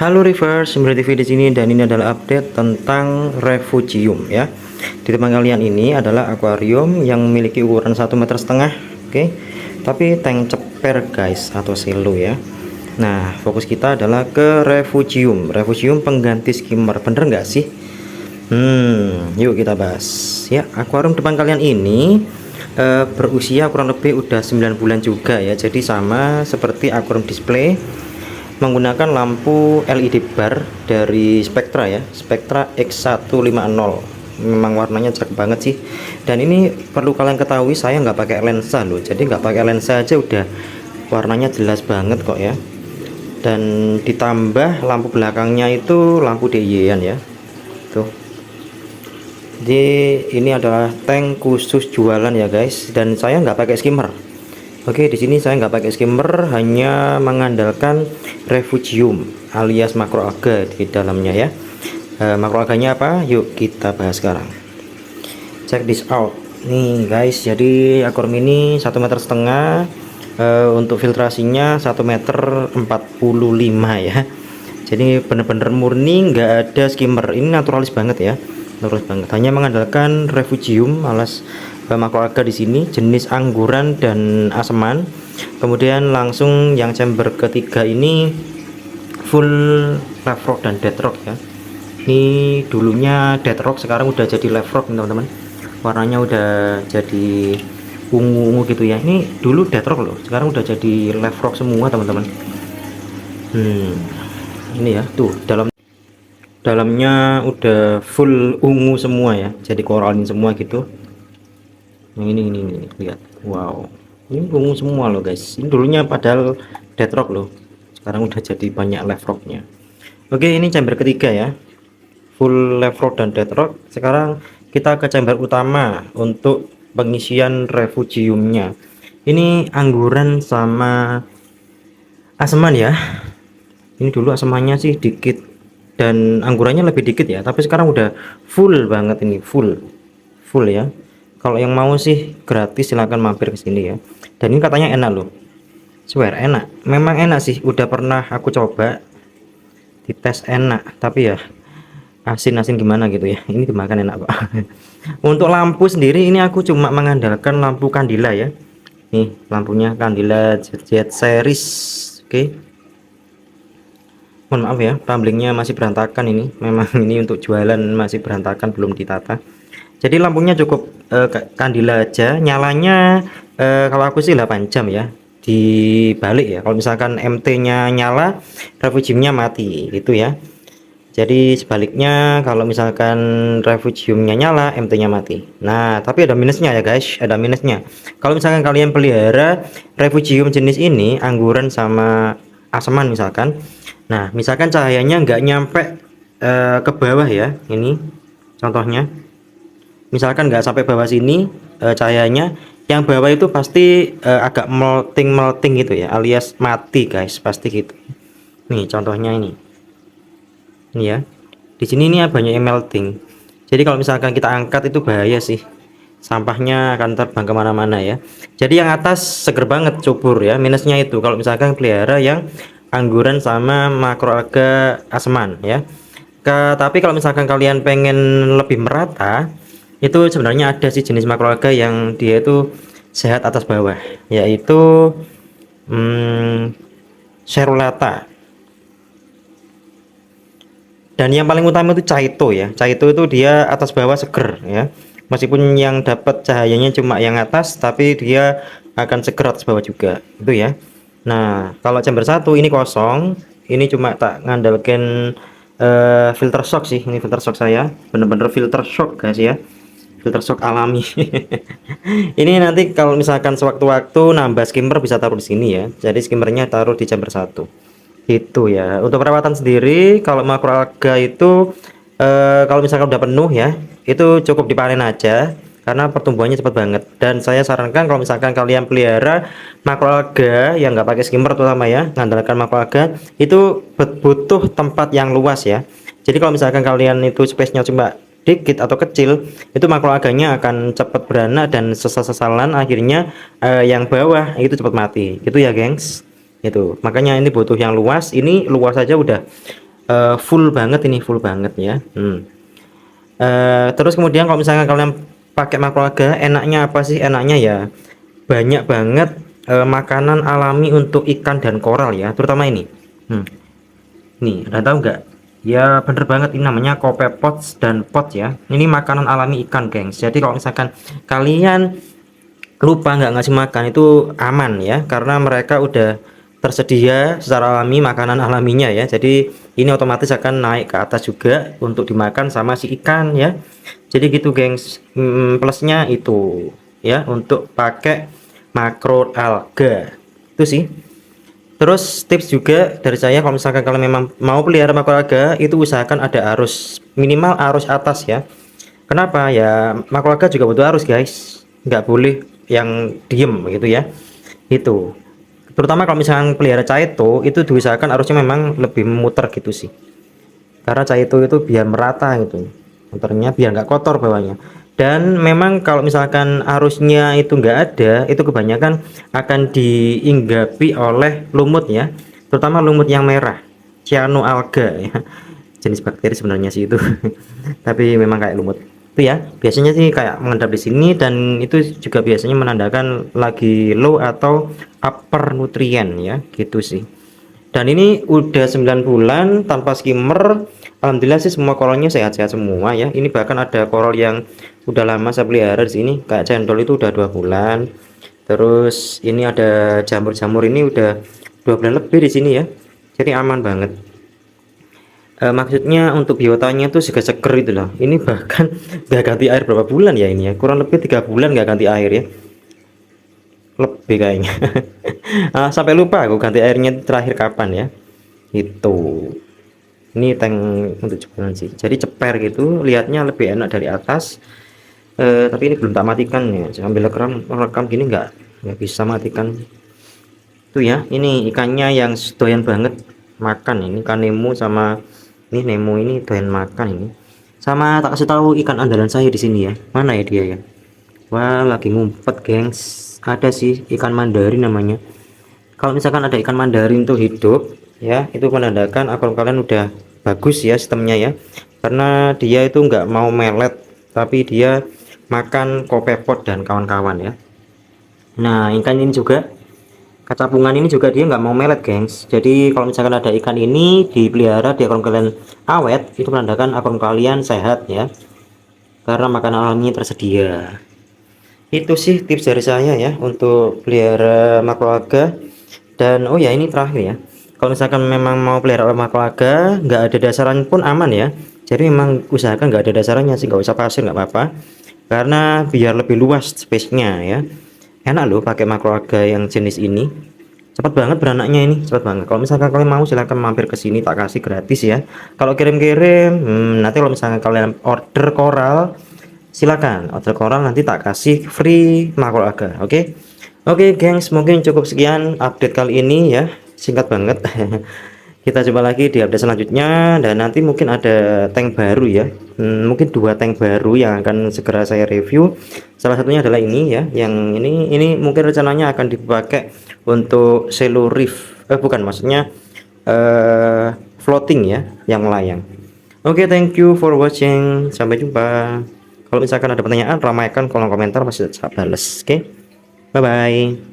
Halo Reverse, Simulator TV di sini, dan ini adalah update tentang Refugium ya. Di tempat kalian ini adalah akuarium yang memiliki ukuran 1,5 meter, oke. Tapi tank ceper guys atau silo ya. Nah, fokus kita adalah ke Refugium. Refugium pengganti skimmer, bener nggak sih? Yuk kita bahas ya. Akuarium depan kalian ini berusia kurang lebih udah 9 bulan juga ya. Jadi sama seperti akuarium display, menggunakan lampu LED bar dari Spectra ya, Spectra X150. Memang warnanya cakep banget sih. Dan ini perlu kalian ketahui, saya nggak pakai lensa loh. Jadi nggak pakai lensa aja udah warnanya jelas banget kok ya. Dan ditambah lampu belakangnya itu lampu DIY-an ya. Tuh. Jadi ini adalah tank khusus jualan ya guys. Dan saya nggak pakai skimmer. Oke, di sini saya nggak pakai skimmer, hanya mengandalkan Refugium alias makroalga di dalamnya ya. Makroalganya apa? Yuk kita bahas sekarang. Check this out. Nih guys, jadi akuarium ini 1,5 meter. Untuk filtrasinya 1,45 meter ya. Jadi bener-bener murni, nggak ada skimmer. Ini naturalis banget ya, naturalis banget. Hanya mengandalkan Refugium alias makroalga di sini, jenis angguran dan aseman. Kemudian langsung yang chamber ketiga ini full live rock dan dead rock ya. Ini dulunya dead rock, sekarang udah jadi live rock teman-teman. Warnanya udah jadi ungu-ungu gitu ya. Ini dulu dead rock loh, sekarang udah jadi live rock semua teman-teman. Ini ya, tuh dalamnya udah full ungu semua ya, jadi koralin semua gitu. Yang ini lihat, wow, ini ungu semua loh guys. Ini dulunya padahal dead rock loh, sekarang udah jadi banyak live rocknya. Oke, ini chamber ketiga ya, full live rock dan dead rock. Sekarang kita ke chamber utama untuk pengisian Refugiumnya. Ini angguran sama aseman ya. Ini dulu asemannya sih dikit dan anggurannya lebih dikit ya, tapi sekarang udah full banget, ini full ya. Kalau yang mau sih gratis silahkan mampir ke sini ya. Dan ini katanya enak loh, swear enak, memang enak sih. Udah pernah aku coba dites, enak, tapi ya asin-asin gimana gitu ya. Ini dimakan enak pak. Untuk lampu sendiri ini aku cuma mengandalkan lampu kandila ya. Nih lampunya kandila jet series. Oke, mohon maaf ya, tumblingnya masih berantakan. Ini memang ini untuk jualan masih berantakan, belum ditata. Jadi lampunya cukup kandila aja, nyalanya kalau aku sih 8 jam ya, dibalik ya. Kalau misalkan MT-nya nyala, Refugiumnya mati gitu ya. Jadi sebaliknya, kalau misalkan Refugiumnya nyala, MT-nya mati. Nah, tapi ada minusnya ya guys, ada minusnya. Kalau misalkan kalian pelihara Refugium jenis ini, angguran sama aseman misalkan. Nah, misalkan cahayanya nggak nyampe ke bawah ya, ini contohnya. Misalkan nggak sampai bawah sini cahayanya, yang bawah itu pasti agak melting gitu ya, alias mati guys, pasti gitu. Nih contohnya ini ya, di sini ini banyak yang melting. Jadi kalau misalkan kita angkat itu bahaya sih, sampahnya akan terbang kemana-mana ya. Jadi yang atas seger banget, subur ya. Minusnya itu kalau misalkan pelihara yang angguran sama makroalga aseman ya. Tapi kalau misalkan kalian pengen lebih merata, itu sebenarnya ada sih jenis makroalga yang dia itu sehat atas bawah, yaitu Cerulata. Dan yang paling utama itu Chaito ya. Chaito itu dia atas bawah seger ya. Meskipun yang dapat cahayanya cuma yang atas, tapi dia akan seger atas bawah juga itu ya. Nah, kalau chamber satu ini kosong, ini cuma tak ngandalkan filter shock sih. Ini filter shock saya, bener-bener filter shock guys ya, filter shock alami. Ini nanti kalau misalkan sewaktu-waktu nambah skimmer bisa taruh di sini ya. Jadi skimmernya taruh di chamber satu itu ya. Untuk perawatan sendiri, kalau makroalga itu kalau misalkan udah penuh ya, itu cukup dipanen aja karena pertumbuhannya cepat banget. Dan saya sarankan kalau misalkan kalian pelihara makroalga yang nggak pakai skimmer terutama ya, mengandalkan makroalga itu butuh tempat yang luas ya. Jadi kalau misalkan kalian itu space-nya cuma dikit atau kecil, itu makroalganya akan cepat beranak dan sesal-sesalan, akhirnya yang bawah itu cepat mati gitu ya gengs. Itu makanya ini butuh yang luas. Ini luas saja udah full banget ini, full banget ya. Terus kemudian kalau misalnya kalian pakai makroalga, enaknya apa sih? Enaknya ya banyak banget makanan alami untuk ikan dan koral ya, terutama ini. Nih, ada tahu nggak? Ya bener banget, ini namanya copepods dan pot ya. Ini makanan alami ikan, gengs. Jadi kalau misalkan kalian lupa nggak ngasih makan itu aman ya, karena mereka udah tersedia secara alami makanan alaminya ya. Jadi ini otomatis akan naik ke atas juga untuk dimakan sama si ikan ya. Jadi gitu, gengs. Plusnya itu ya untuk pakai makro alga itu sih. Terus tips juga dari saya, kalau misalkan kalian memang mau pelihara makroalga, itu usahakan ada arus, minimal arus atas ya. Kenapa ya? Makroalga juga butuh arus, guys. Nggak boleh yang diem gitu ya. Itu terutama kalau misalkan pelihara Chaeto, itu diusahakan arusnya memang lebih memutar gitu sih, karena Chaeto itu biar merata gitu, muternya biar nggak kotor bawahnya. Dan memang kalau misalkan arusnya itu nggak ada, itu kebanyakan akan diinggapi oleh lumut ya, terutama lumut yang merah, cyanoalga ya, jenis bakteri sebenarnya sih itu tapi memang kayak lumut itu ya, biasanya sih kayak mengendap di sini, dan itu juga biasanya menandakan lagi low atau upper nutrien ya gitu sih. Dan ini udah 9 bulan tanpa skimmer. Alhamdulillah sih semua koralnya sehat-sehat semua ya. Ini bahkan ada koral yang udah lama saya pelihara di sini, kayak cendol itu udah 2 bulan. Terus ini ada jamur-jamur, ini udah 2 bulan lebih di sini ya. Jadi aman banget. Maksudnya untuk biotanya tuh seger-seger itu loh. Ini bahkan gak ganti air berapa bulan ya ini ya. Kurang lebih 3 bulan gak ganti air ya. Lebih kayaknya. Sampai lupa aku ganti airnya terakhir kapan ya. Itu ini tank untuk jemuran sih, jadi ceper gitu, lihatnya lebih enak dari atas. Tapi ini belum tak matikan ya, sambil rekam gini nggak bisa matikan itu ya. Ini ikannya yang doyan banget makan, ini ikan Nemo, sama ini Nemo ini doyan makan ini. Sama tak kasih tahu ikan andalan saya di sini ya, mana ya dia ya. Wah, lagi ngumpet, gengs. Ada sih ikan mandarin namanya. Kalau misalkan ada ikan mandarin tuh hidup ya, itu menandakan akun kalian udah bagus ya sistemnya ya, karena dia itu nggak mau melet, tapi dia makan kopepot dan kawan-kawan ya. Nah, ikan ini juga, kacapungan ini juga dia nggak mau melet, gengs. Jadi kalau misalkan ada ikan ini dipelihara di akun kalian awet, itu menandakan akun kalian sehat ya, karena makanan alaminya tersedia. Itu sih tips dari saya ya untuk pelihara makroalga. Dan oh ya, ini terakhir ya, kalau misalkan memang mau pelihara makroalga nggak ada dasaran pun aman ya. Jadi memang usahakan nggak ada dasarannya sih, nggak usah pasir, nggak apa-apa, karena biar lebih luas space-nya ya. Enak loh pakai makroalga yang jenis ini, cepat banget beranaknya, ini cepat banget. Kalau misalkan kalian mau silahkan mampir ke sini, tak kasih gratis ya. Kalau kirim-kirim nanti kalau misalkan kalian order koral, silakan order koral, nanti tak kasih free makroalga. Oke, gengs, mungkin cukup sekian update kali ini ya, singkat banget. Kita coba lagi di update selanjutnya, dan nanti mungkin ada tank baru ya. Mungkin 2 tank baru yang akan segera saya review. Salah satunya adalah ini ya, yang ini mungkin rencananya akan dipakai untuk shallow reef, bukan, maksudnya floating ya, yang melayang. Oke, thank you for watching, sampai jumpa. Kalau misalkan ada pertanyaan, ramaikan kolom komentar, pasti saya bales. Oke, bye bye.